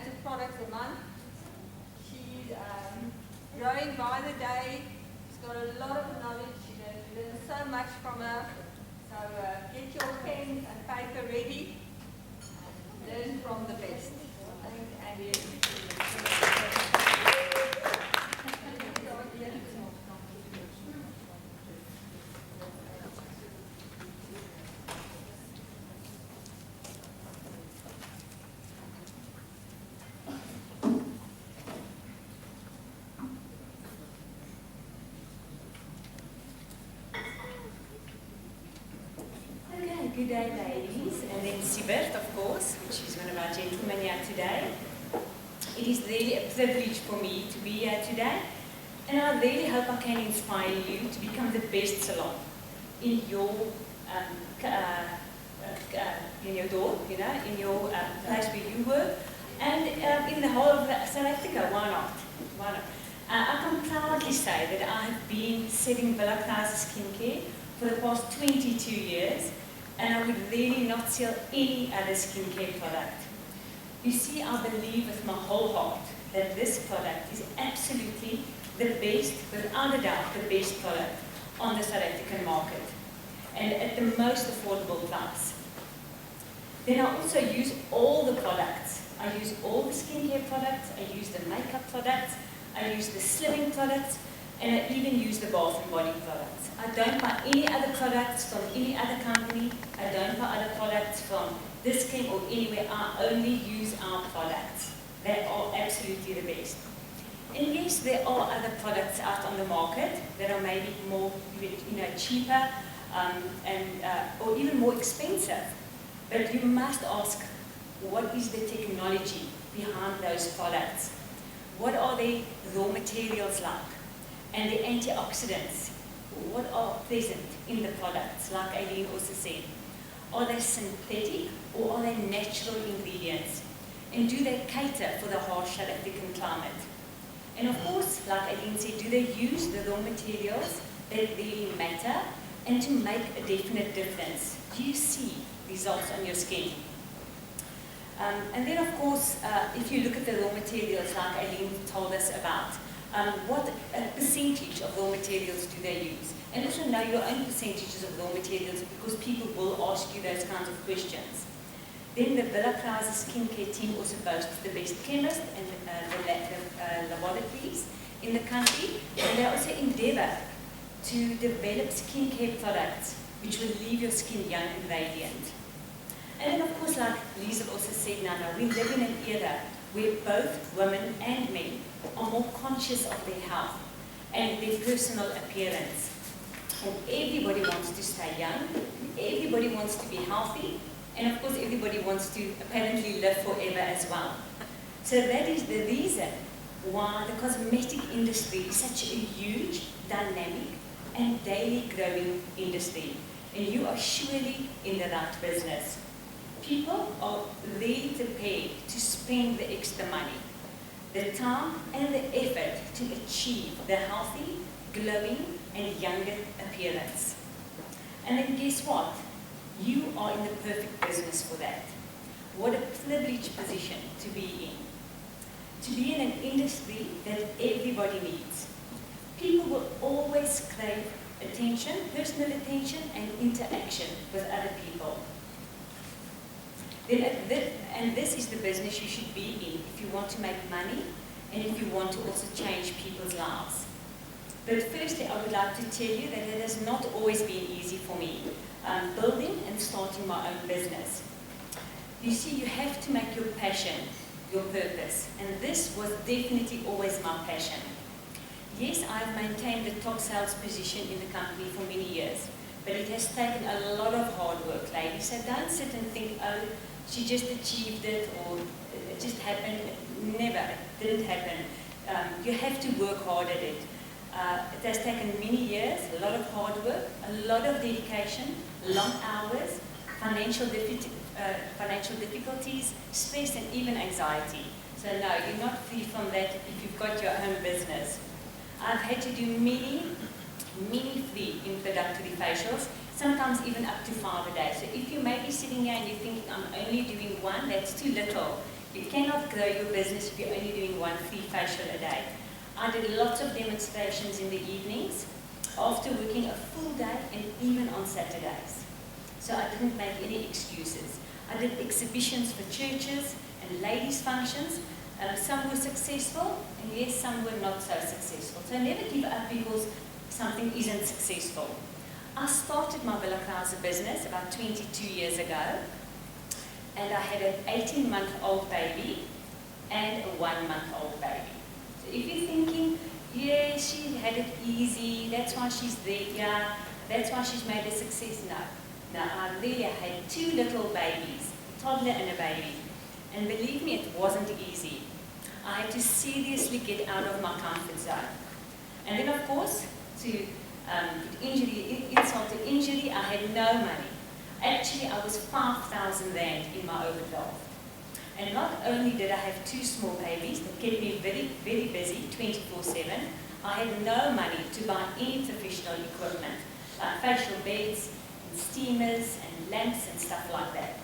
to products a month. She's growing by the day. She's got a lot of knowledge. You learn so much from her. So get your pens and paper ready. Learn from the best. Andy. Good day, ladies, and then Sibert, of course, which is one of our gentlemen here today. It is really a privilege for me to be here today, and I really hope I can inspire you to become the best salon in your door, in your place where you work, and in the whole of South Africa. Why not? Why not? I can proudly say that I have been selling WILLA KRAUSE skincare for the past 22 years. And I would really not sell any other skincare product. You see, I believe with my whole heart that this product is absolutely the best, without a doubt, the best product on the South African market, and at the most affordable price. Then I also use all the products. I use all the skincare products, I use the makeup products, I use the slimming products, and I even use the bath and body products. I don't buy any other products from any other company. I don't buy other products from this Kim or anywhere. I only use our products. They are absolutely the best. And yes, there are other products out on the market that are maybe more, cheaper or even more expensive. But you must ask, what is the technology behind those products? What are the raw materials like? And the antioxidants, what are present in the products, like Aileen also said. Are they synthetic or are they natural ingredients? And do they cater for the harsh South African climate? And of course, like Aileen said, do they use the raw materials that really matter and to make a definite difference? Do you see results on your skin? And then of course, if you look at the raw materials like Aileen told us about, what percentage of raw materials do they use? And also know your own percentages of raw materials, because people will ask you those kinds of questions. Then the WILLA KRAUSE skincare team also boasts the best chemists and the laboratories in the country, and they also endeavour to develop skincare products which will leave your skin young and radiant. And then of course, like Lisa also said, now we live in an era where both women and men are more conscious of their health and their personal appearance. And everybody wants to stay young, everybody wants to be healthy, and of course everybody wants to apparently live forever as well. So that is the reason why the cosmetic industry is such a huge, dynamic, and daily growing industry. And you are surely in the right business. People are really prepared to spend the extra money, the time and the effort to achieve the healthy, glowing and younger appearance. And then guess what? You are in the perfect business for that. What a privileged position to be in. To be in an industry that everybody needs. People will always crave attention, personal attention and interaction with other people. And this is the business you should be in if you want to make money and if you want to also change people's lives. But firstly, I would like to tell you that it has not always been easy for me, building and starting my own business. You see, you have to make your passion your purpose, and this was definitely always my passion. Yes, I have maintained the top sales position in the company for many years, but it has taken a lot of hard work, ladies. So don't sit and think, oh, she just achieved it, or it just happened. Never, it didn't happen. You have to work hard at it. It has taken many years, a lot of hard work, a lot of dedication, long hours, financial difficulties, stress, and even anxiety. So no, you're not free from that if you've got your own business. I've had to do many free introductory facials, sometimes even up to 5 a day. So if you may be sitting here and you're thinking, I'm only doing one, that's too little. You cannot grow your business if you're only doing one free facial a day. I did lots of demonstrations in the evenings, after working a full day and even on Saturdays. So I didn't make any excuses. I did exhibitions for churches and ladies' functions. Some were successful, and yes, some were not so successful. So never give up because something isn't successful. I started my WILLA KRAUSE business about 22 years ago, and I had an 18-month-old baby and a 1-month-old baby. So if you're thinking, yeah, she had it easy, that's why she's there, yeah, that's why she's made a success, no. No, I really had 2 little babies, a toddler and a baby. And believe me, it wasn't easy. I had to seriously get out of my comfort zone. And then, of course, to put insult to injury, I had no money. Actually, I was 5,000 rand in my overdraft. And not only did I have 2 small babies that kept me very, very busy 24/7, I had no money to buy any professional equipment, like facial beds, and steamers, and lamps, and stuff like that.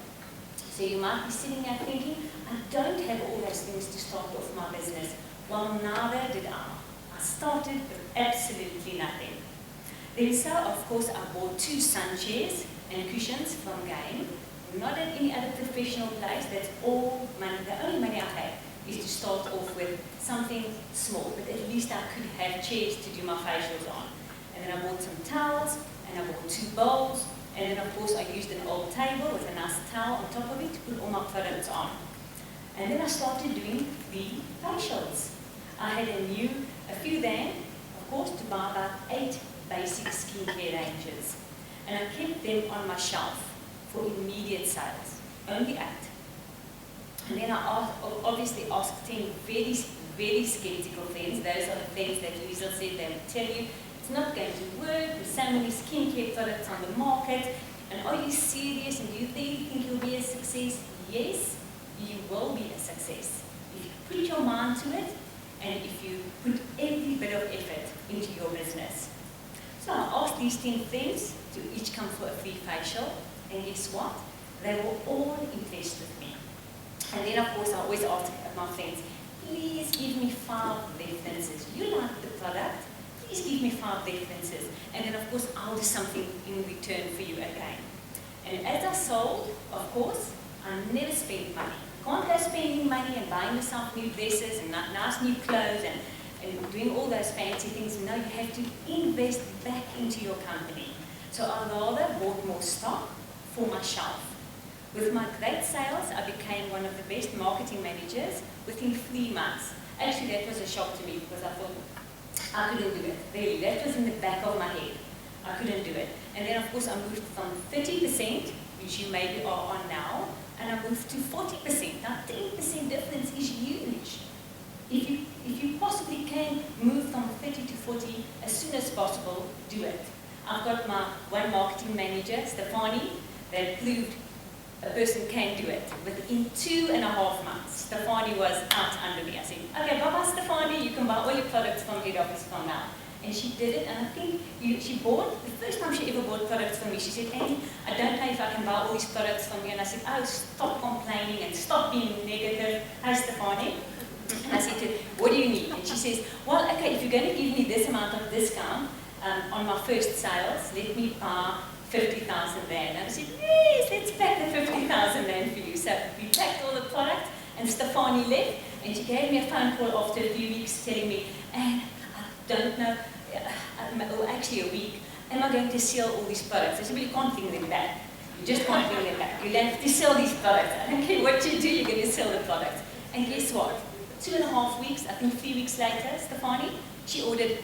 So you might be sitting there thinking, I don't have all those things to start off my business. Well, neither did I. I started with absolutely nothing. Then so, of course, I bought 2 sun chairs and cushions from Game. Not at any other professional place. That's all money. The only money I had is to start off with something small, but at least I could have chairs to do my facials on. And then I bought some towels, and I bought 2 bowls, and then of course I used an old table with a nice towel on top of it to put all my products on. And then I started doing the facials. I had a few then, of course, to buy about 8 basic skincare ranges. And I kept them on my shelf for immediate sales, only 8. And then I obviously asked 10 very, very skeptical friends. Those are the friends that Liesl said they would tell you, it's not going to work, there's so many skincare products on the market, and are you serious, and do you really think you'll be a success? Yes, you will be a success. If you put your mind to it, and if you put every bit of effort into your business. So I asked these 10 friends to each come for a free facial, and guess what? They were all impressed with me. And then, of course, I always ask my friends, please give me 5 references. You like the product? Please give me 5 references. And then, of course, I'll do something in return for you again. And as I sold, of course, I never spent money. Can't go spending money and buying yourself new dresses and nice new clothes and doing all those fancy things. No, you have to invest back into your company. So I rather bought more stock for my shelf. With my great sales, I became one of the best marketing managers within 3 months. Actually, that was a shock to me because I thought, I couldn't do it. Really, that was in the back of my head. I couldn't do it. And then, of course, I moved from 30%, which you maybe are on now, and I moved to 40%. Now, 10% difference is huge. If you possibly can move from 30 to 40 as soon as possible, do it. I've got my one marketing manager, Stefani, that proved a person can do it. Within 2.5 months, Stefani was out under me. I said, okay, bye-bye, Stefani, you can buy all your products from head office from now. And she did it, and I think she bought, the first time she ever bought products from me, she said, Annie, I don't know if I can buy all these products from you. And I said, oh, stop complaining and stop being negative. Hi, Stefani. And I said to her, what do you need? And she says, well, okay, if you're going to give me this amount of discount on my first sales, let me buy 50,000 rand. And I said, yes, let's pack the 50,000 rand for you. So we packed all the product, and Stefani left, and she gave me a phone call after a few weeks telling me, and I don't know, or actually a week, am I going to sell all these products? I said, well, you can't bring them back. You just can't bring them back. You have to sell these products. I don't care what you do, you're going to sell the products. And guess what? 2.5 weeks, I think 3 weeks later, Stefani, she ordered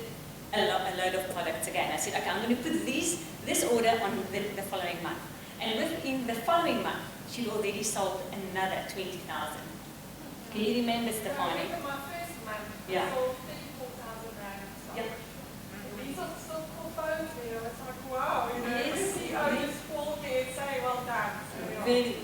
a load of products again. I said, okay, I'm going to put this order on the following month. And within the following month, she'd already sold another 20,000. Can you remember, Stefani? I remember my first month, Yeah. I sold 34,000 rand. Yeah. These are so cool phones, you know, it's like, wow, you know, Yes. the CEO just called me and say, well done. So, yeah. Very,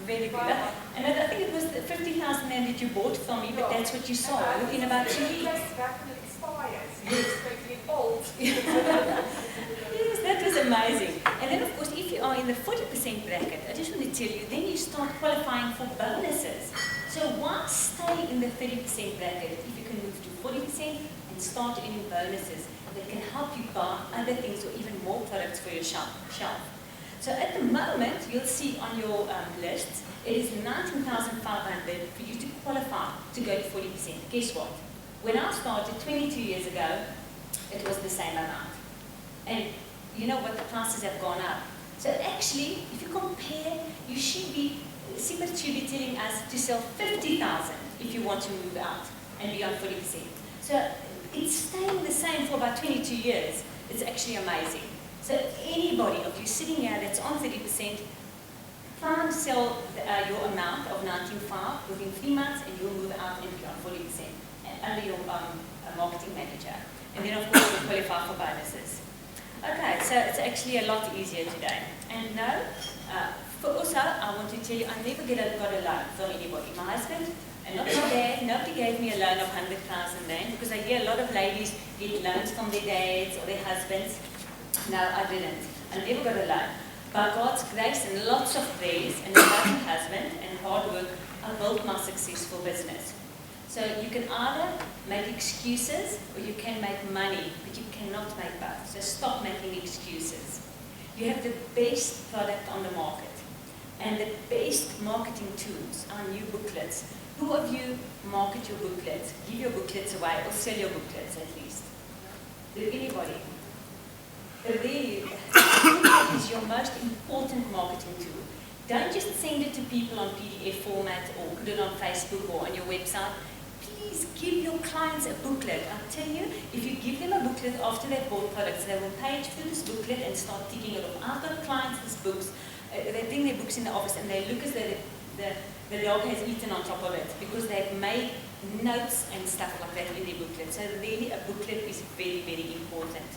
very good. And I think it was the 50,000 rand that you bought from me, but that's what you saw within about 2 weeks. Back when it expires, you're expecting it old. Yes, that was amazing. And then, of course, if you are are in the 40% bracket, I just want to tell you, then you start qualifying for bonuses. So why stay in the 30% bracket if you can move to 40% and start earning bonuses that can help you buy other things or even more products for your shelf. So at the moment, you'll see on your list, it is $19,500 for you to qualify to go to 40%. Guess what? When I started 22 years ago, it was the same amount. And you know what, the prices have gone up. So actually, if you compare, you should be, Siebert should be telling us to sell 50,000 if you want to move out and be on 40%. So it's staying the same for about 22 years. It's actually amazing. So anybody of you sitting here that's on 30%, try and sell your amount of 19.5 within 3 months and you'll move out and be on 40% under your marketing manager. And then of course you'll qualify for bonuses. Okay, so it's actually a lot easier today. And no, also I want to tell you, I never got a loan from anybody. My husband and not my dad, nobody gave me a loan of 100,000 rand because I hear a lot of ladies get loans from their dads or their husbands. No, I didn't. I never got a loan. By God's grace and lots of prayers and a loving husband and hard work, I built my successful business. So you can either make excuses or you can make money, but you cannot make both. So stop making excuses. You have the best product on the market and the best marketing tools are new booklets. Who of you market your booklets? Give your booklets away or sell your booklets at least. Did anybody? Really, that is your most important marketing tool. Don't just send it to people on PDF format or put it on Facebook or on your website. Please give your clients a booklet. I'll tell you, if you give them a booklet after they've bought products, they will page through this booklet and start ticking it off. I've got clients with books, they bring their books in the office and they look as though the dog has eaten on top of it because they've made notes and stuff like that in their booklet. So really a booklet is very, very important.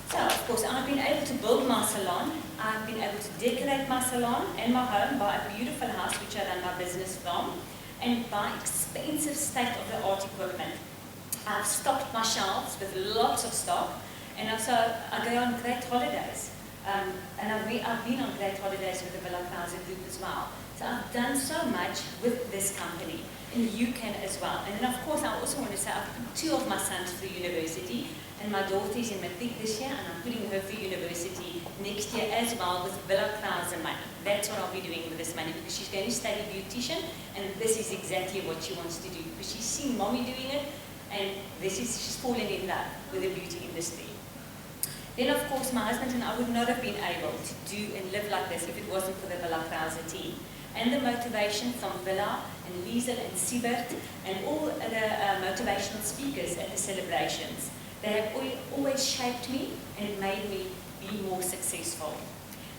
So, of course, I've been able to build my salon. I've been able to decorate my salon and my home, buy a beautiful house, which I run my business from, and buy expensive state-of-the-art equipment. I've stocked my shelves with lots of stock, and also I go on great holidays. And I've been on great holidays with the WILLA KRAUSE group as well. So I've done so much with this company, and you can as well. And then, of course, I also want to say I've put 2 of my sons through university. And my daughter is in matric this year, and I'm putting her through university next year as well with WILLA KRAUSE money. That's what I'll be doing with this money because she's going to study beautician, and this is exactly what she wants to do because she's seen mommy doing it, and she's fallen in love with the beauty industry. Then, of course, my husband and I would not have been able to do and live like this if it wasn't for the WILLA KRAUSE team. And the motivation from Willa and Liesel and Siebert and all the motivational speakers at the celebrations. They have always shaped me and made me be more successful.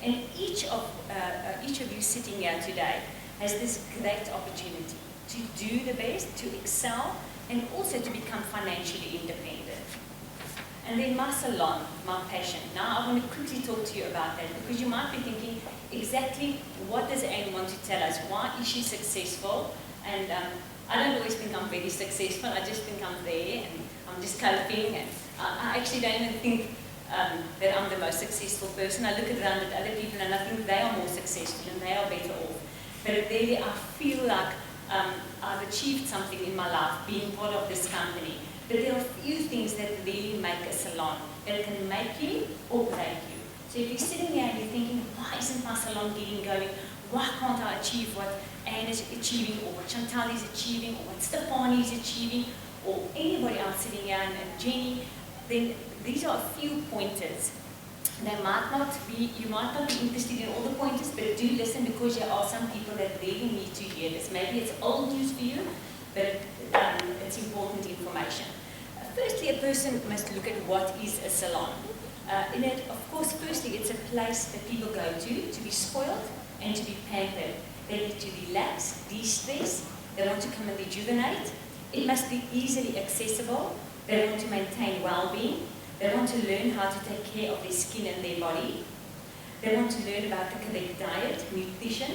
And each of you sitting here today has this great opportunity to do the best, to excel, and also to become financially independent. And then my salon, my passion. Now I want to quickly talk to you about that because you might be thinking exactly what does Anne want to tell us? Why is she successful? And I don't always think I'm very successful. I just think I'm there and I'm just coping. And I actually don't even think that I'm the most successful person. I look around at other people and I think they are more successful and they are better off. But really I feel like I've achieved something in my life being part of this company. But there are a few things that really make a salon that can make you or break you. So if you're sitting there and you're thinking, why isn't my salon getting going? Why can't I achieve what Anne is achieving or what Chantal is achieving or what Stefani is achieving or anybody else sitting here and Jenny, then these are a few pointers. They might not be, you might not be interested in all the pointers, but do listen because there are some people that really need to hear this. Maybe it's old news for you, but it's important information. Firstly, a person must look at what is a salon. In it, of course, firstly, it's a place that people go to be spoiled and to be pampered. They need to relax, de-stress, they want to come and rejuvenate. It must be easily accessible. They want to maintain well-being. They want to learn how to take care of their skin and their body. They want to learn about the correct diet, nutrition,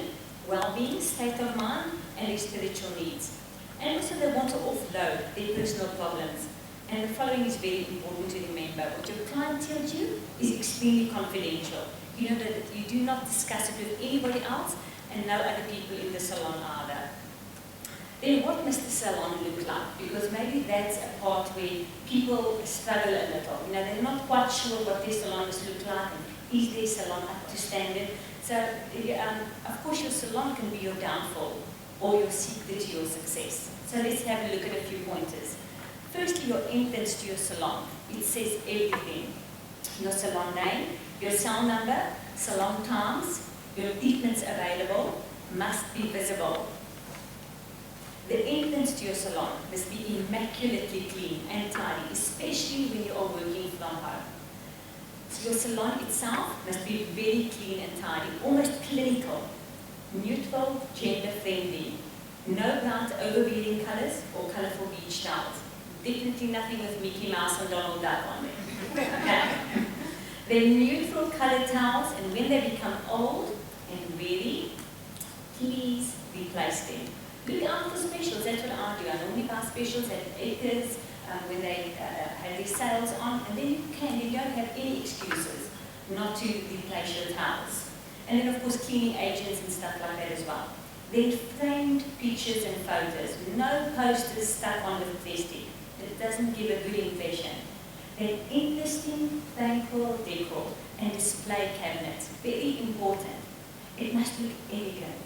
well-being, state of mind, and their spiritual needs. And also they want to offload their personal problems. And the following is very important to remember. What your client tells you is extremely confidential. You know that you do not discuss it with anybody else and no other people in the salon either. Then what must the salon look like? Because maybe that's a part where people struggle a little. You know, they're not quite sure what their salon must look like and is their salon up to standard. So, of course, your salon can be your downfall or your secret to your success. So let's have a look at a few pointers. Firstly, your entrance to your salon. It says everything. Your salon name, your cell number, salon times, your treatments available must be visible. The entrance to your salon must be immaculately clean and tidy, especially when you are working from home. So your salon itself must be very clean and tidy, almost clinical, neutral, gender-friendly. No bright overbearing colours or colourful beach towels. Definitely nothing with Mickey Mouse and Donald Duck on them. Okay. They're neutral coloured towels, and when they become old and weary, please replace them. Look out for specials, that's what I do. I normally buy specials at Acres when they have their sales on, and then you don't have any excuses not to replace your towels. And then of course cleaning agents and stuff like that as well. Then framed pictures and photos. No posters stuck on with plastic. It doesn't give a good impression. Then interesting, thankful decor and display cabinets. Very important. It must look elegant.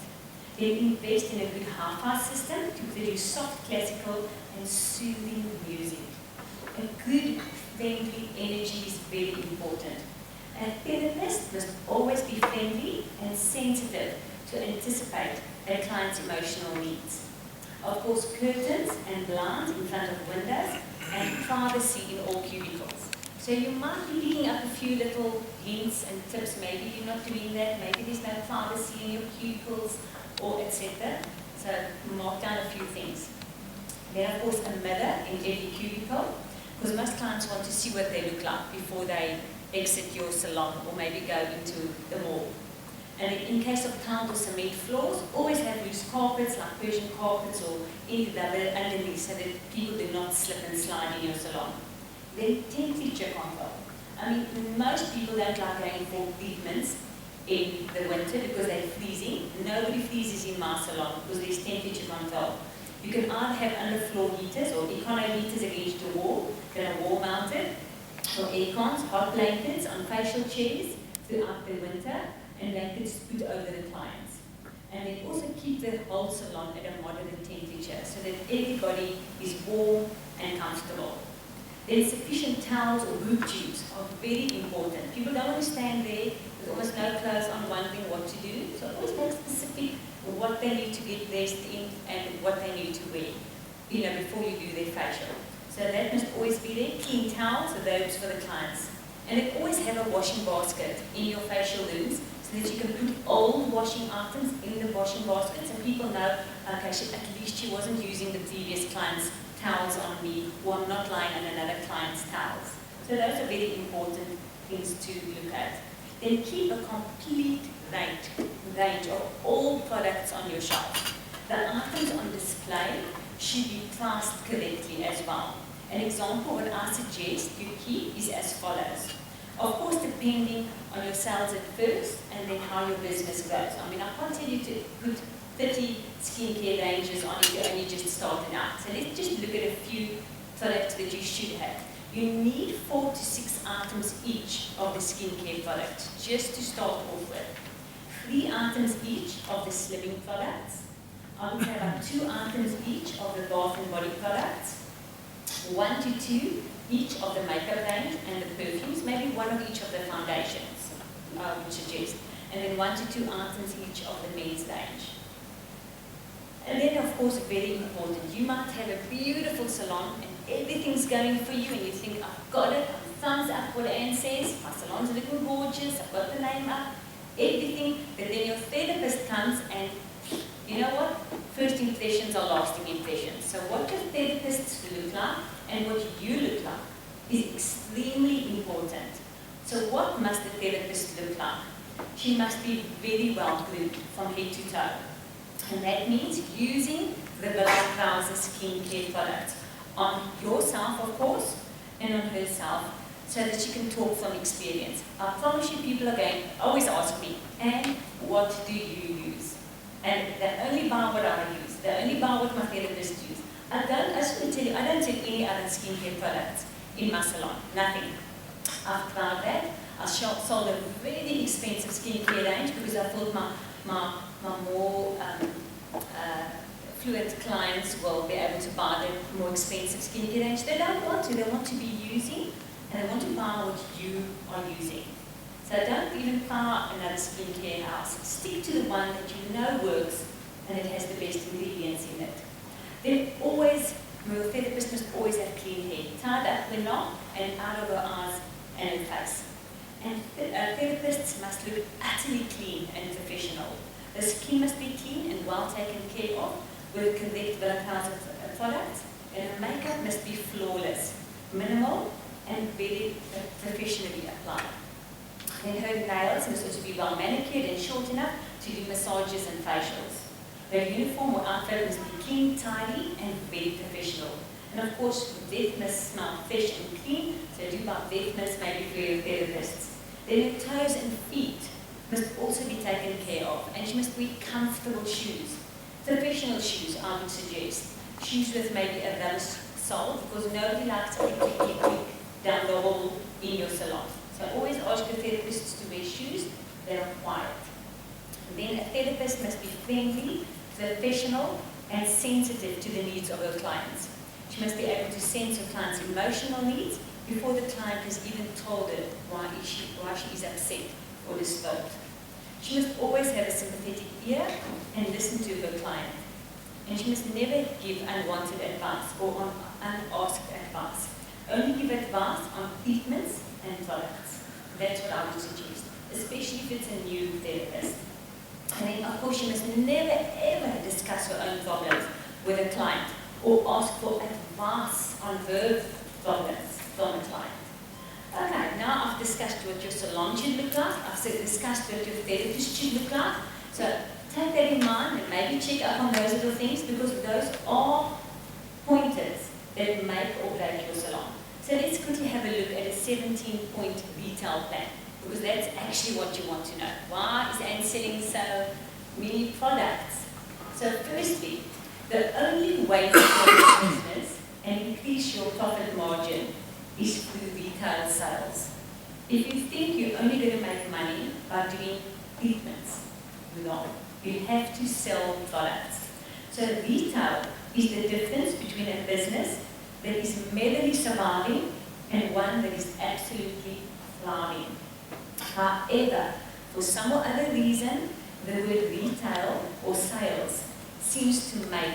Then invest in a good hi-fi system to produce soft, classical and soothing music. A good, friendly energy is very important. A therapist must always be friendly and sensitive to anticipate a client's emotional needs. Of course, curtains and blinds in front of windows and privacy in all cubicles. So you might be picking up a few little hints and tips. Maybe you're not doing that. Maybe there's no privacy in your cubicles, or etc. So mark down a few things. Then of course a mirror in every cubicle, because most clients want to see what they look like before they exit your salon or maybe go into the mall. And in case of tile or cement floors, always have loose carpets like Persian carpets or any rubber underneath so that people do not slip and slide in your salon. Then temperature control. I mean, most people don't like going for treatments in the winter because they're freezing. Nobody freezes in my salon because there's temperature control. You can either have underfloor heaters or econo heaters against the wall that are wall mounted, or aircons, hot blankets on facial chairs throughout the winter, and blankets put over the clients. And then also keep the whole salon at a moderate temperature so that everybody is warm and comfortable. Then sufficient towels or boob tubes are very important. People don't want to stand there with almost no clothes on wondering what to do. So always make specific what they need to get dressed in and what they need to wear, before you do their facial. So that must always be there. Clean towels or robes for the clients. And then always have a washing basket in your facial rooms so that you can put old washing items in the washing basket so people know, okay, at least she wasn't using the previous client's towels on me, or I'm not lying on another client's towels. So those are very important things to look at. Then keep a complete range of all products on your shelf. The items on display should be priced correctly as well. An example what I suggest you keep is as follows. Of course, depending on your sales at first and then how your business grows. I mean, I can't tell you to put 30 skincare ranges on if you're only just starting out. So let's just look at a few products that you should have. You need 4 to 6 items each of the skincare products just to start off with. 3 items each of the slimming products. I would say about 2 items each of the bath and body products. 1 to 2 each of the makeup range and the perfumes. Maybe 1 of each of the foundations, I would suggest. And then 1 to 2 items each of the men's range. And then, of course, very important, you might have a beautiful salon and everything's going for you and you think, I've got it, I'm thumbs up what Anne says, my salon's looking gorgeous, I've got the name up, everything, but then your therapist comes and, you know what, first impressions are lasting impressions. So what your therapists look like and what you look like is extremely important. So what must the therapist look like? She must be very well groomed from head to toe. And that means using the WILLA KRAUSE skincare products on yourself, of course, and on herself, so that you can talk from experience. I promise you, people are going to always ask me, and what do you use? And they only buy what I use. They only buy what my therapists use. I just want to tell you, I don't sell any other skincare products in my salon. Nothing. I've tried that. I sold a really expensive skincare range because I thought my more fluent clients will be able to buy the more expensive skincare range. They don't want to. They want to be using, and they want to buy what you are using. So don't even buy another skincare house. Stick to the one that you know works and it has the best ingredients in it. Then always, your therapist must always have clean hair, tied up with a knot and out of her eyes and her face. And therapists must look utterly clean and professional. The skin must be clean and well taken care of with correct WILLA KRAUSE products, and her makeup must be flawless, minimal, and very professionally applied. Then her nails must also be well manicured and short enough to do massages and facials. Her uniform or outfit must be clean, tidy, and very professional. And of course, breath must smell fresh and clean, so do buy breath mints maybe for your therapists. Then her toes and feet must also be taken care of, and she must wear comfortable shoes. Professional shoes, I would suggest. Shoes with maybe a rubber sole, because nobody likes to kick down the hall in your salon. So always ask your therapists to wear shoes that are quiet. Then a therapist must be friendly, professional, and sensitive to the needs of her clients. She must be able to sense her client's emotional needs before the client has even told her why she is upset or disturbed. She must always have a sympathetic ear and listen to her client. And she must never give unwanted advice or unasked advice. Only give advice on treatments and products. That's what I would suggest, especially if it's a new therapist. And then, of course, she must never ever discuss her own problems with a client or ask for advice on her problems from a client. Okay, now I've discussed what your salon should look like. I've discussed what your therapist should look like. So take that in mind and maybe check up on those little things, because those are pointers that make or break your salon. So let's quickly have a look at a 17-point retail plan, because that's actually what you want to know. Why is Anne selling so many products? So firstly, the only way to grow your business and increase your profit margin is through retail sales. If you think you're only going to make money by doing treatments, no. You have to sell products. So retail is the difference between a business that is merely surviving and one that is absolutely thriving. However, for some or other reason, the word retail or sales seems to make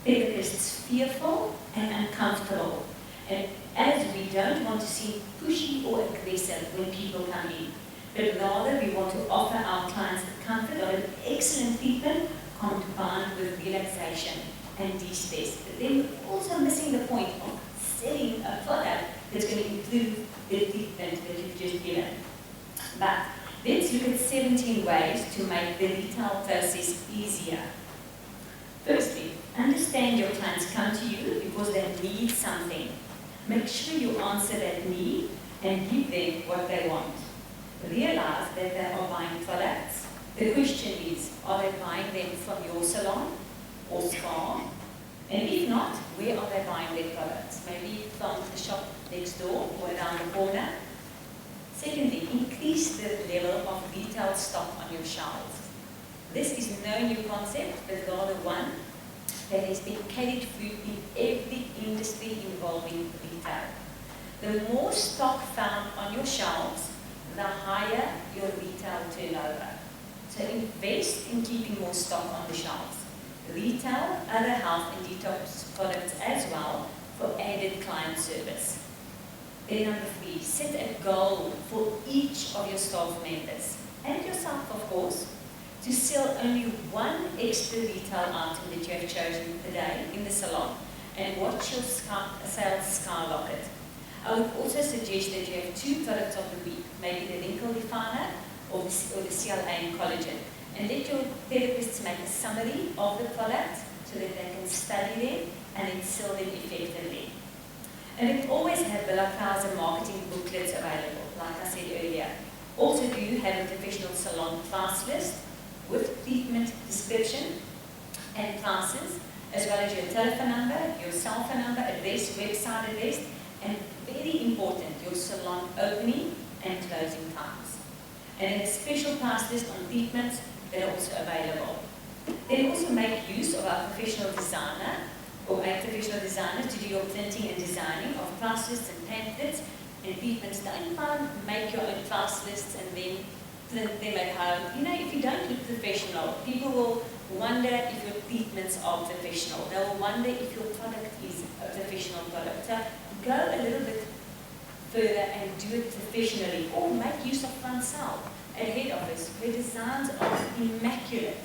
therapists fearful and uncomfortable. And as we don't want to seem pushy or aggressive when people come in, but rather we want to offer our clients the comfort of an excellent treatment combined with relaxation and de-stress. But then we're also missing the point of selling a product that's going to improve the treatment that you've just given. But let's look at 17 ways to make the retail process easier. Firstly, understand your clients come to you because they need something. Make sure you answer that need and give them what they want. Realize that they are buying products. The question is, are they buying them from your salon or spa? And if not, where are they buying their products? Maybe from the shop next door or around the corner. Secondly, increase the level of retail stock on your shelves. This is no new concept, but rather one that has been carried through in every industry involving retail. The more stock found on your shelves, the higher your retail turnover. So invest in keeping more stock on the shelves. Retail other health and detox products as well for added client service. Then number 3, set a goal for each of your staff members, and yourself of course, to sell only one extra retail item that you have chosen today in the salon, and watch your sales skyrocket. I would also suggest that you have 2 products of the week, maybe the wrinkle definer or the CLA and collagen, and let your therapists make a summary of the products so that they can study them and then sell them effectively. And we always have WILLA KRAUSE marketing booklets available, like I said earlier. Also do you have a professional salon class list with treatment description and classes, as well as your telephone number, your cell phone number, address, website address, and very important, your salon opening and closing times. And a special class list on treatments that are also available. Then also make use of our professional designer or a professional designer to do your printing and designing of class lists and pamphlets and treatments. Don't make your own class lists and then print them at home. You know, if you don't look professional, people will wonder if your treatments are professional. They will wonder if your product is a professional product. So go a little bit further and do it professionally, or make use of front cell at head office where designs are immaculate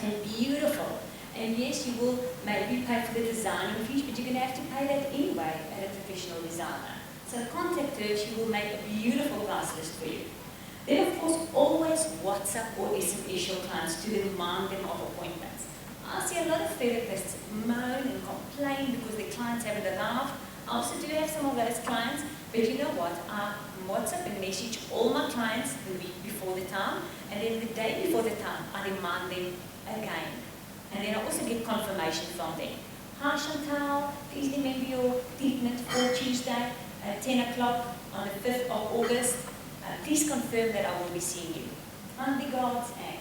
and beautiful. And yes, you will maybe pay for the designing fees, but you're going to have to pay that anyway at a professional designer. So contact her, she will make a beautiful class list for you. Then of course, always WhatsApp or SMS your clients to remind them of appointments. I see a lot of therapists moan and complain because their clients haven't arrived. I also do have some of those clients, but you know what? I WhatsApp and message all my clients the week before the time, and then the day before the time, I remind them again. And then I also get confirmation from them. Hi Chantal, please remember your treatment for Tuesday at 10 o'clock on the 5th of August. Please confirm that I will be seeing you. Kind regards, and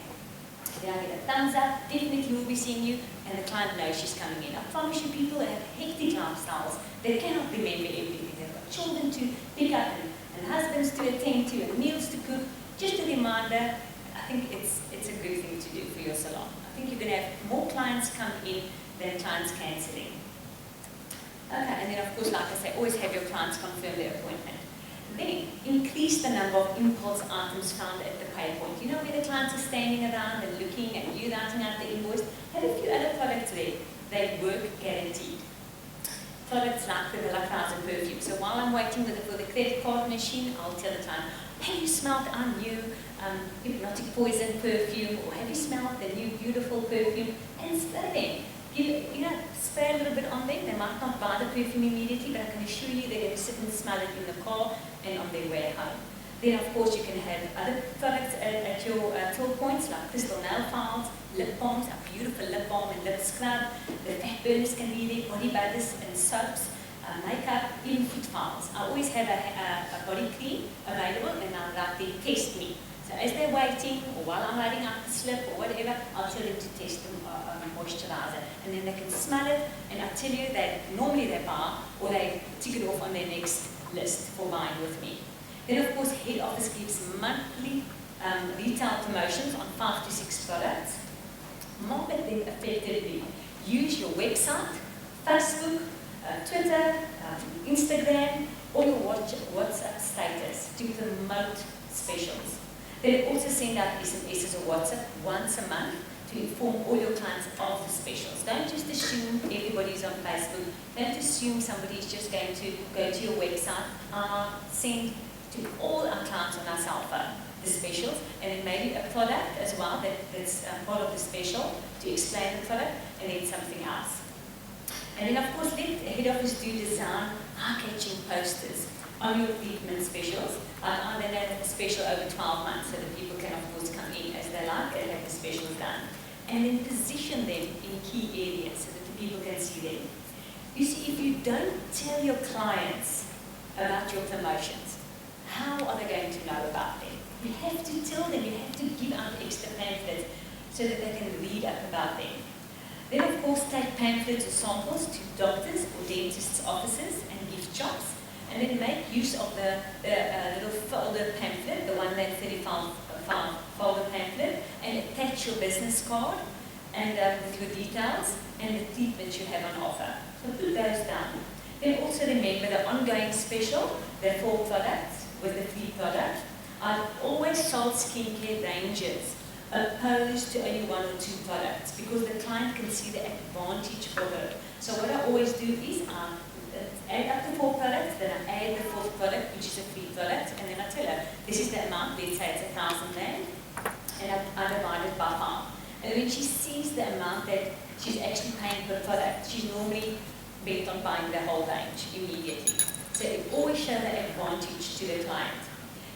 then I get a thumbs up, definitely will be seeing you, and the client knows she's coming in. I promise you, people that have hectic lifestyles, they cannot remember everything. They've got children to pick up and husbands to attend to and meals to cook. Just a reminder, I think it's a good thing to do for your salon. I think you're going to have more clients come in than clients cancelling. Okay, and then of course, like I say, always have your clients confirm their appointment. Then, increase the number of impulse items found at the pay point. You know where the clients are standing around and looking and you writing out the invoice? Have a few other products there. They work guaranteed. Products like the WILLA KRAUSE perfume. So while I'm waiting for the credit card machine, I'll tell the client, have you smelled our new hypnotic poison perfume? Or have you smelled the new beautiful perfume? And spray them. Spray a little bit on them. They might not buy the perfume immediately, but I can assure you they're going to sit and smell it in the car and on their way home. Then, of course, you can have other products at your till points, like crystal nail files, lip balms, a beautiful lip balm and lip scrub. The fat burners can be there, body butters and soaps, makeup, even foot files. I always have a body cream available, and I'll write there, test me. So as they're waiting, or while I'm writing out the slip or whatever, I'll tell them to test the moisturizer. And then they can smell it, and I tell you that normally they buy, or they tick it off on their next list for buying with me. Then of course, head office gives monthly retail promotions on 5 to 6 products. Market them effectively. Use your website, Facebook, Twitter, Instagram, or your WhatsApp status to promote specials. Then also send out SMSs or WhatsApp once a month to inform all your clients of the specials. Don't just assume everybody's on Facebook. Don't assume somebody's just going to go to your website. Send to all our clients on our cell phone the specials, and then maybe a product as well that's part of the special to explain the product, and then something else. And then of course, let head office do design eye-catching posters on your treatment specials. And then have a special over 12 months so that people can of course come in as they like and have the specials done. And then position them in key areas so that the people can see them. You see, if you don't tell your clients about your promotions, how are they going to know about them? You have to tell them, you have to give out extra pamphlets so that they can read up about them. Then of course take pamphlets or samples to doctors or dentists' offices and gift shops. And then make use of the little folder pamphlet, the one that 35 folder pamphlet, and attach your business card and with your details and the treatments you have on offer. So put those down. Then also remember the ongoing special, the 4 products with the 3 products. I've always sold skincare ranges opposed to only 1 or 2 products because the client can see the advantage for her. So what I always do is add up to 4 products, then I add the 4th product, which is a free product, and then I tell her, this is the amount, let's say it's 1,000 rand, and I divide it by 5. And when she sees the amount that she's actually paying per product, she's normally bent on buying the whole range immediately. So always show the advantage to the client.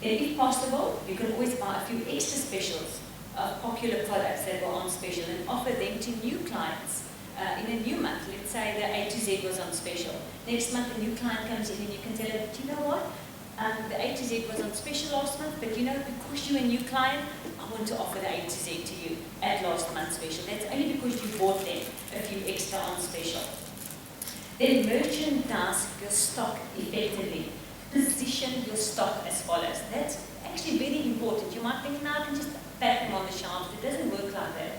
And if possible, you can always buy a few extra specials of popular products that were on special and offer them to new clients in a new month. Let's say the A to Z was on special. Next month a new client comes in and you can tell them, do you know what? The A to Z was on special last month, but you know, because you're a new client, I want to offer the A to Z to you at last month's special. That's only because you bought them a few extra on special. Then merchandise your stock effectively. Position your stock as follows. That's actually very important. You might think, no, I can just pack them on the shelves. It doesn't work like that.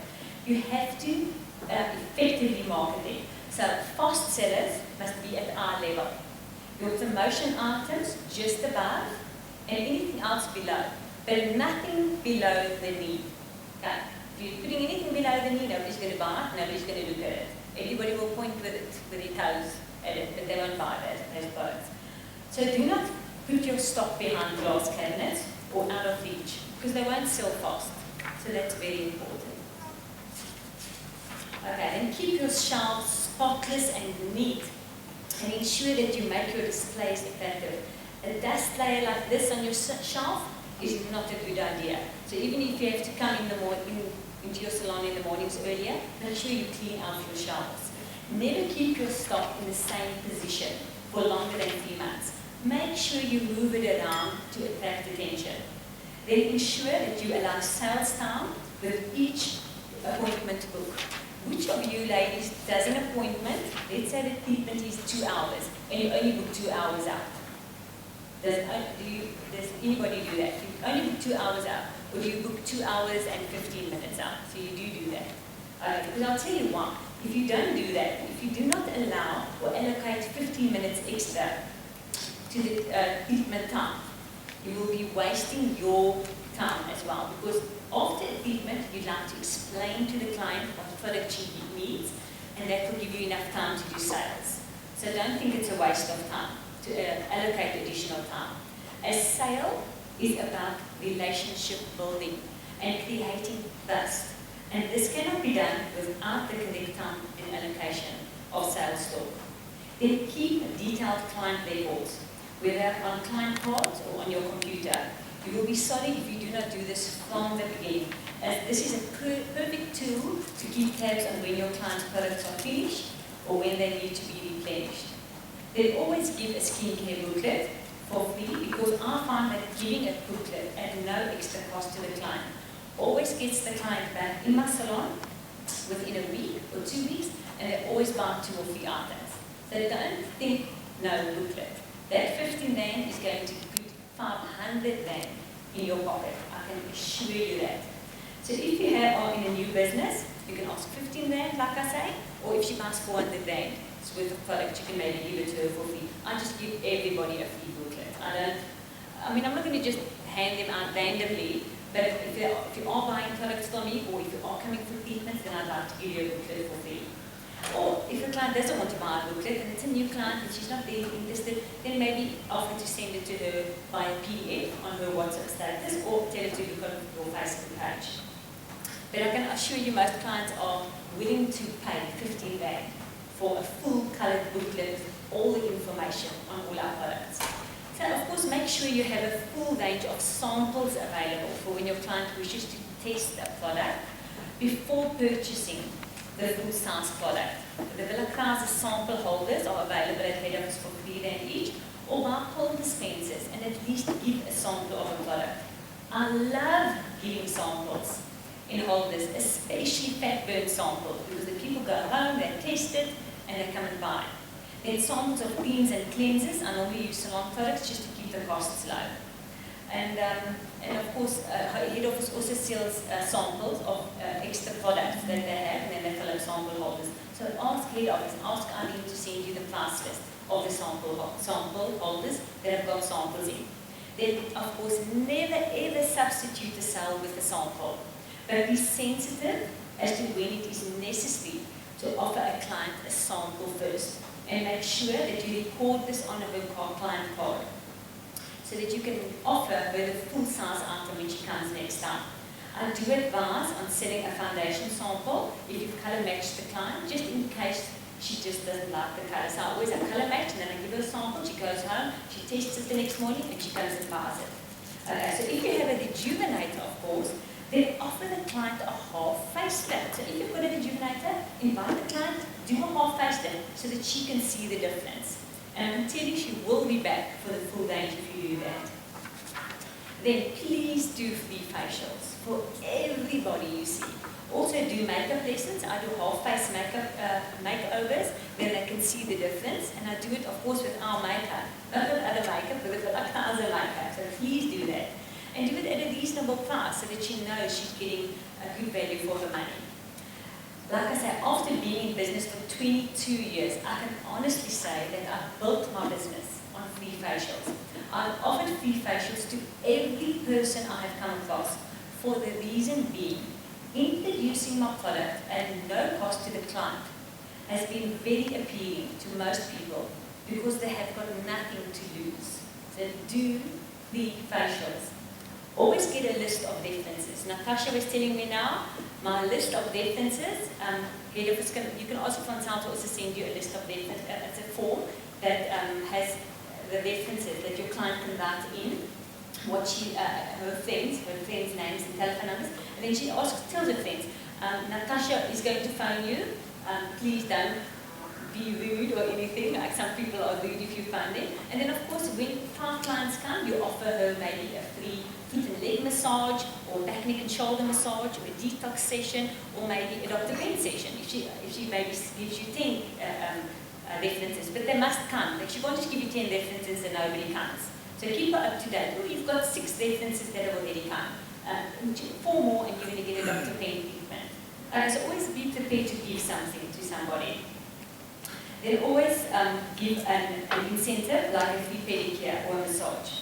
You have to effectively market them. So fast sellers must be at eye level. Your promotion items just above and anything else below. But nothing below the knee. Okay? If you're putting anything below the knee, nobody's going to buy it, nobody's going to look at it. Everybody will point with their toes at it, but they won't buy those products. So do not put your stock behind glass cabinets or out of reach, because they won't sell fast. So that's very important. Okay, then keep your shelves spotless and neat, and ensure that you make your displays effective. A dust layer like this on your shelf is not a good idea. So even if you have to come in the into your salon in the mornings earlier, make sure you clean out your shelves. Never keep your stock in the same position for longer than 3 months. Make sure you move it around to attract attention. Then ensure that you allow sales time with each appointment book. Which of you ladies does an appointment, let's say the treatment is 2 hours, and you only book 2 hours out? Does anybody do that? You only book 2 hours out, or do you book 2 hours and 15 minutes out? So you do that. Because I'll tell you why. If you don't do that, if you do not allow or allocate 15 minutes extra to the treatment time, you will be wasting your time as well. Because after a treatment, you'd like to explain to the client what product she needs, and that will give you enough time to do sales. So don't think it's a waste of time to allocate additional time. A sale is about relationship building and creating trust. And this cannot be done without the correct time and allocation of sales talk. Then keep detailed client records, whether on client cards or on your computer. You will be sorry if you do not do this from the beginning, as this is a perfect tool to keep tabs on when your client's products are finished or when they need to be replenished. They always give a skincare booklet for free, because I find that giving a booklet at no extra cost to the client always gets the client back in my salon within a week or 2 weeks, and they always buy 2 or 3 items. So don't think no booklet. That 15 rand is going to put 500 rand in your pocket. I can assure you that. So if you are in a new business, you can ask 15 rand, like I say, or if she buys 400 rand, it's worth of product, you can maybe give it to her for free. I just give everybody a free booklet. I'm not going to just hand them out randomly, but if you are buying products from me, or if you are coming for treatments, then I'd like to give you a booklet for free. Or if a client doesn't want to buy a booklet and it's a new client and she's not really interested, then maybe offer to send it to her by a PDF on her WhatsApp status, or tell her to look on your Facebook page. But I can assure you most clients are willing to pay 15 rand for a full coloured booklet with all the information on all our products. So of course make sure you have a full range of samples available for when your client wishes to test a product before purchasing the full-size product. The WILLA KRAUSE sample holders are available at head office for 3 rand each, or buy whole dispensers and at least give a sample of a product. I love giving samples in holders, especially fat burn samples, because the people go home, they test it, and they come and buy it. Then samples of creams and cleansers. I normally use salon products just to keep the costs low. And of course, head office also sells samples of extra products that they have, and then they fill up sample holders. So ask head office, ask Eileen to send you the price list of the sample holders that have got samples in. Then, of course, never ever substitute the sale with a sample, but be sensitive as to when it is necessary to offer a client a sample first, and make sure that you record this on a client card, so that you can offer her the full-size item when she comes next time. I do advise on selling a foundation sample if you've colour matched the client, just in case she just doesn't like the colour. So I always have colour match, and then I give her a sample. She goes home, she tests it the next morning, and she comes and buys it. Okay, so if you have a rejuvenator, of course, then offer the client a half face lift. So if you've got a rejuvenator, invite the client, do a half face lift so that she can see the difference. And I can tell you she will be back for the full range if you do that. Then please do free facials for everybody you see. Also do makeup lessons. I do half face makeup makeovers where they can see the difference, and I do it of course with our makeup, not with other makeup, but with other makeup. So please do that, and do it at a reasonable price so that she knows she's getting a good value for her money. Like I say, after being in business for 22 years, I can honestly say that I've built my business on free facials. I've offered free facials to every person I have come across for the reason being, introducing my product at no cost to the client has been very appealing to most people because they have got nothing to lose. So do free facials. Always get a list of references. Natasha was telling me now, my list of references, you can ask Francine to also send you a list of references. It's a form that has the references that your client can write in, what her friends' names and telephone numbers, and then she tells her friends, Natasha is going to phone you, please don't be rude or anything, like some people are rude if you phone them. And then of course when 5 clients come, you offer her maybe a free foot and leg massage, or back, neck and shoulder massage, or a detox session, or maybe a Dr. Ben session, if she maybe gives you 10 references, but they must come. Like she won't just give you 10 references and nobody comes. So keep her up to date. Or you've got 6 references that have already come. 4 more and you're going to get a Dr. Ben treatment. So always be prepared to give something to somebody. Then always give an incentive like a free pedicure or a massage.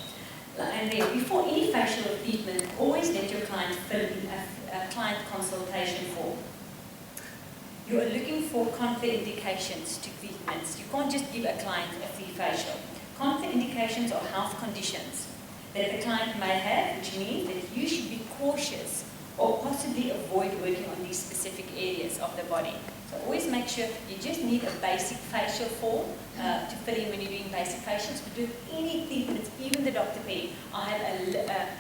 And then before any facial treatment, always let your client fill in a client consultation form. You are looking for contraindications to treatments. You can't just give a client a free facial. Contraindications are health conditions that the client may have, which means that you should be cautious or possibly avoid working on these specific areas of the body. So always make sure you just need a basic facial form to fill in when you're doing basic facials. But with any treatments, even the Dr. Ben, I have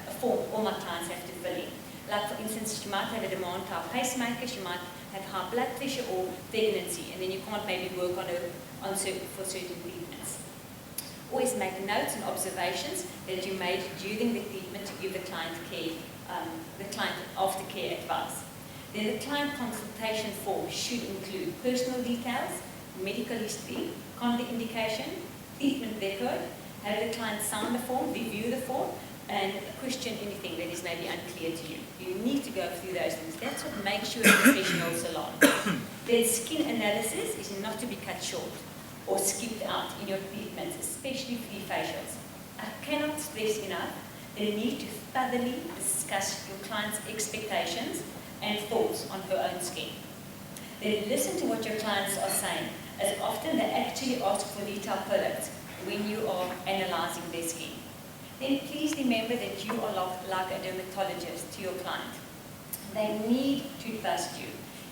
a form all my clients have to fill in. Like for instance, she might have a demand for a pacemaker, she might have high blood pressure or pregnancy, and then you can't maybe work for certain treatments. Always make notes and observations that you made during the treatment to give the client aftercare advice. Then the client consultation form should include personal details, medical history, contraindication, treatment record, have the client sign the form, review the form, and question anything that is maybe unclear to you. You need to go through those things. That's what makes you a professional salon. Then skin analysis is not to be cut short or skipped out in your treatments, especially free facials. I cannot stress enough the need to thoroughly discuss your client's expectations and thoughts on her own skin. Then listen to what your clients are saying, as often they actually ask for detailed products when you are analyzing their skin. Then please remember that you are like a dermatologist to your client. They need to trust you.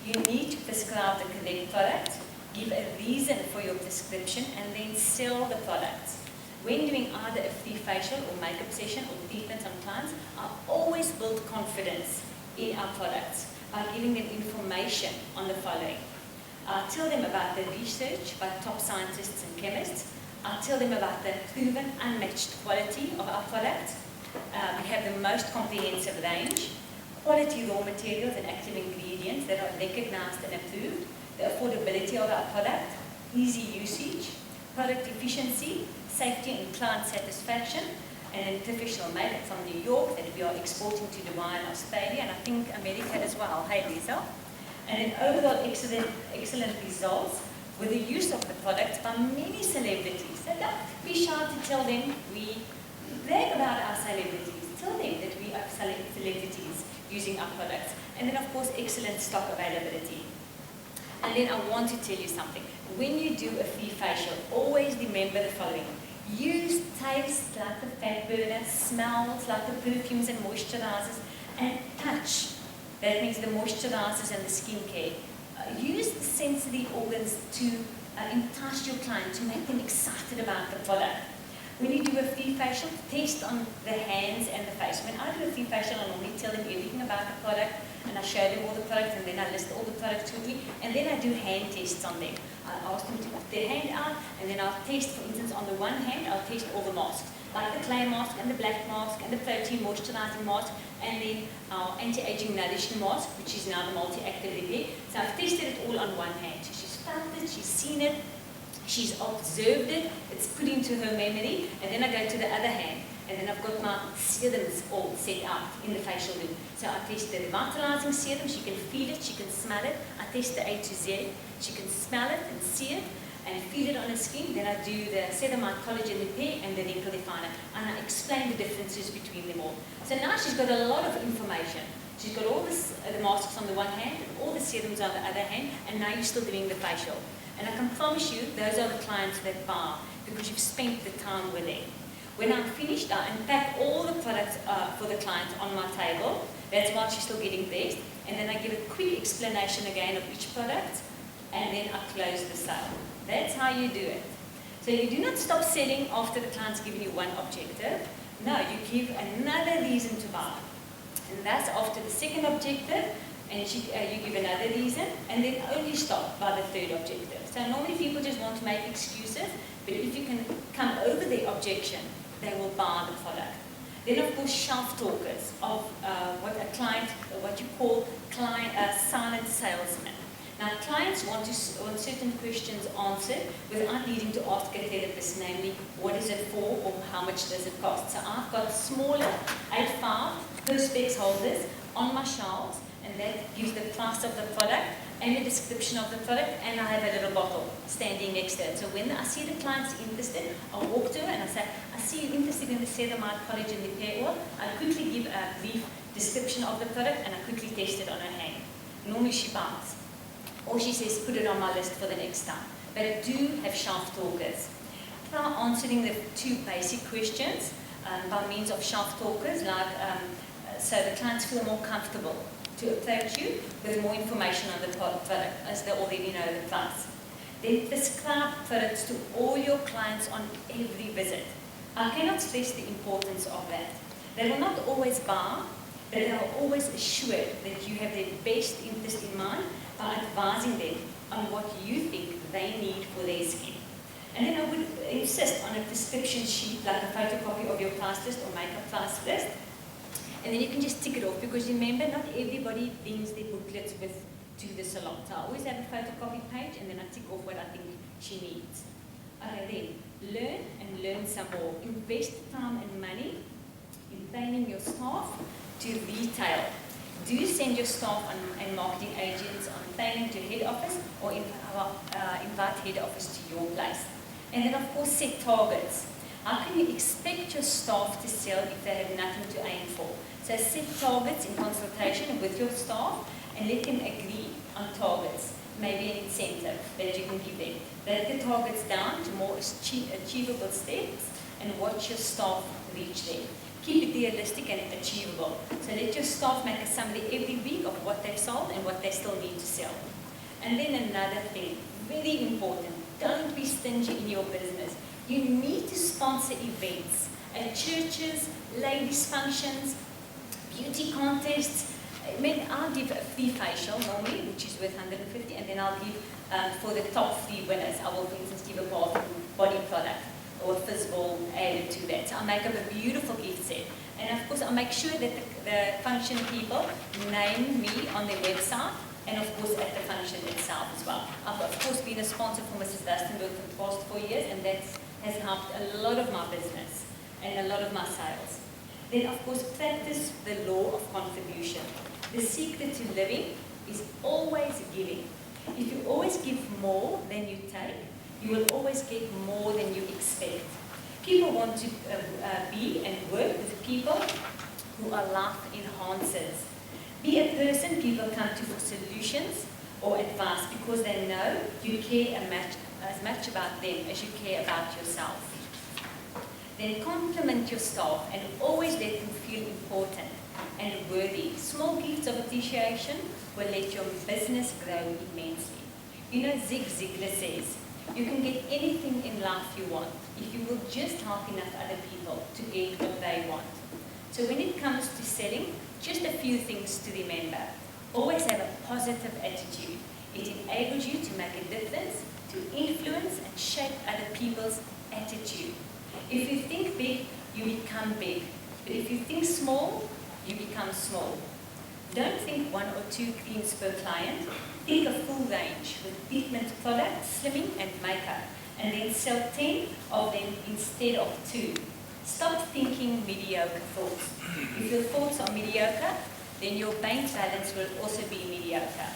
You need to prescribe the correct product, give a reason for your prescription, and then sell the products. When doing either a free facial or makeup session or treatments on clients, I always build confidence in our products by giving them information on the following. I tell them about the research by top scientists and chemists. I tell them about the proven unmatched quality of our products. We have the most comprehensive range, quality raw materials and active ingredients that are recognized and approved, the affordability of our product, easy usage, product efficiency, safety and client satisfaction, and a professional made from New York that we are exporting to Dubai and Australia, and I think America as well. Hey, Lisa. And then overall excellent results with the use of the products by many celebrities. So don't be shy to tell them we brag about our celebrities. Tell them that we are celebrities using our products. And then, of course, excellent stock availability. And then I want to tell you something. When you do a free facial, always remember the following. Use taste like the fat burner, smells like the perfumes and moisturizers, and touch. That means the moisturizers and the skincare use the sensory organs to entice your client, to make them excited about the product. When you do a free facial, test on the hands and the face. When I do a free facial, I normally tell them everything about the product, and I show them all the products, and then I list all the products with me, and then I do hand tests on them. I ask them to put their hand out, and then I'll test, for instance, on the one hand, I'll test all the masks, like the clay mask, and the black mask, and the protein moisturizing mask, and then our anti-aging nourishing mask, which is now the multi-active repair. So I've tested it all on one hand. So she's felt it, she's seen it, she's observed it, it's put into her memory, and then I go to the other hand, and then I've got my serums all set out in the facial room. So I test the revitalizing serum, she can feel it, she can smell it. I test the A to Z, she can smell it and see it, and feel it on her skin. Then I do the ceramide collagen repair and the wrinkle definer, and I explain the differences between them all. So now she's got a lot of information. She's got all this, the masks on the one hand, and all the serums on the other hand, and now you're still doing the facial. And I can promise you, those are the clients that buy, because you've spent the time with them. When I'm finished, I unpack all the products for the client on my table. That's while she's still getting dressed. And then I give a quick explanation again of each product, and then I close the sale. That's how you do it. So you do not stop selling after the client's given you one objective. No, you give another reason to buy. And that's after the second objective, and you give another reason, and then only stop by the third objective. So normally people just want to make excuses, but if you can come over the objection, they will buy the product. Then of course shelf talkers of what you call silent salesmen. Now clients want certain questions answered without needing to ask a therapist, namely what is it for or how much does it cost. So I've got smaller 8.5 Perspex holders on my shelves, and that gives the price of the product and the description of the product, and I have a little bottle standing next to it. So when I see the client's interested, I'll walk to her and I say, I see you're interested in the ceramide collagen repair oil. I quickly give a brief description of the product, and I quickly test it on her hand. Normally she buys. Or she says, put it on my list for the next time. But I do have shelf talkers. Now answering the two basic questions by means of shelf talkers, like so the clients feel more comfortable to approach you with more information on the product as they already know the price. Then prescribe products to all your clients on every visit. I cannot stress the importance of that. They will not always buy, but they are always assured that you have their best interest in mind by advising them on what you think they need for their skin. And then I would insist on a prescription sheet, like a photocopy of your price list or makeup price list. And then you can just tick it off, because remember, not everybody brings their booklets to the salon. So I always have a photocopy page, and then I tick off what I think she needs. Okay, then learn and learn some more. Invest time and money in training your staff to retail. Do send your staff and marketing agents on training to head office, or invite head office to your place. And then of course set targets. How can you expect your staff to sell if they have nothing to aim for? So set targets in consultation with your staff and let them agree on targets, maybe an incentive that you can give them. Break the targets down to more achievable steps and watch your staff reach them. Keep it realistic and achievable. So let your staff make a summary every week of what they've sold and what they still need to sell. And then another thing, very important, don't be stingy in your business. You need to sponsor events at churches, ladies' functions, beauty contests. I mean, I'll give a free facial normally, which is worth 150, and then I'll give for the top 3 winners, I will, for instance, give a body product or a fizzball added to that. So I'll make up a beautiful gift set. And of course, I'll make sure that the function people name me on their website, and of course at the function itself as well. I've of course been a sponsor for Mrs. Dustenberg for the past 4 years, and that has helped a lot of my business and a lot of my sales. Then of course practice the law of contribution. The secret to living is always giving. If you always give more than you take, you will always get more than you expect. People want to be and work with people who are life enhancers. Be a person people come to for solutions or advice because they know you care as much about them as you care about yourself. Then compliment your staff and always let them feel important and worthy. Small gifts of appreciation will let your business grow immensely. You know, Zig Ziglar says, you can get anything in life you want if you will just help enough other people to get what they want. So when it comes to selling, just a few things to remember. Always have a positive attitude. It enables you to make a difference, to influence and shape other people's attitude. If you think big, you become big. But if you think small, you become small. Don't think 1 or 2 creams per client. Think a full range with treatment products, slimming and makeup, and then sell 10 of them instead of 2. Stop thinking mediocre thoughts. If your thoughts are mediocre, then your bank balance will also be mediocre.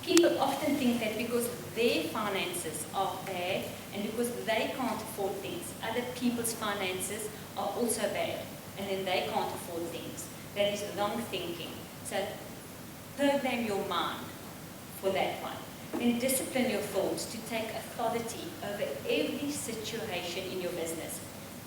People often think that because their finances are bad and because they can't afford things, other people's finances are also bad and then they can't afford things. That is wrong thinking. So program your mind for that one. Then discipline your thoughts to take authority over every situation in your business.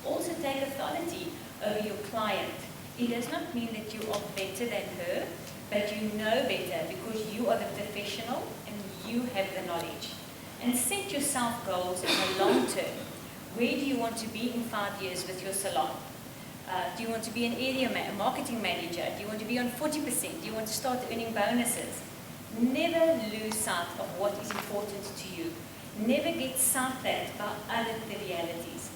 Also take authority over your client. It does not mean that you are better than her, but you know better because you are the professional and you have the knowledge. And set yourself goals in the long term. Where do you want to be in 5 years with your salon? Do you want to be an area marketing manager? Do you want to be on 40%? Do you want to start earning bonuses? Never lose sight of what is important to you. Never get sidetracked by other trivialities.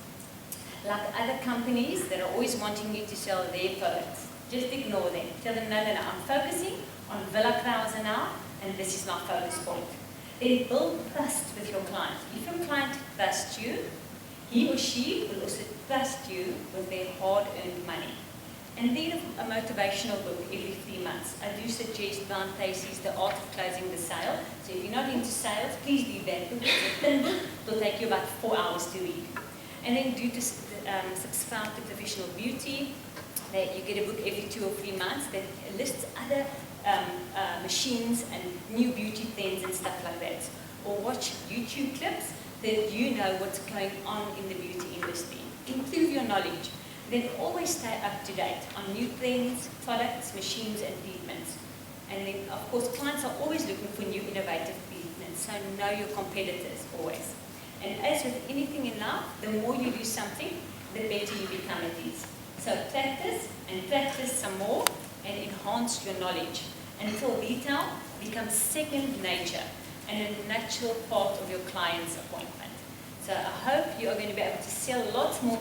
Like other companies that are always wanting you to sell their products. Just ignore them. Tell them, no, I'm focusing on WILLA KRAUSE now, and this is my focus point. Then build trust with your client. If your client trusts you, he or she will also trust you with their hard-earned money. And read a motivational book every 3 months. I do suggest Brian Tracy's The Art of Closing the Sale. So if you're not into sales, please read that book. It's a thin book. It will take you about 4 hours to read. And then subscribe to Professional Beauty. That you get a book every 2 or 3 months that lists other machines and new beauty trends and stuff like that. Or watch YouTube clips that you know what's going on in the beauty industry. Improve your knowledge. Then always stay up to date on new trends, products, machines and treatments. And then of course clients are always looking for new innovative treatments, so know your competitors always. And as with anything in life, the more you do something, the better you become at it. So practice and practice some more and enhance your knowledge until retail becomes second nature and a natural part of your client's appointment. So I hope you are going to be able to sell lots more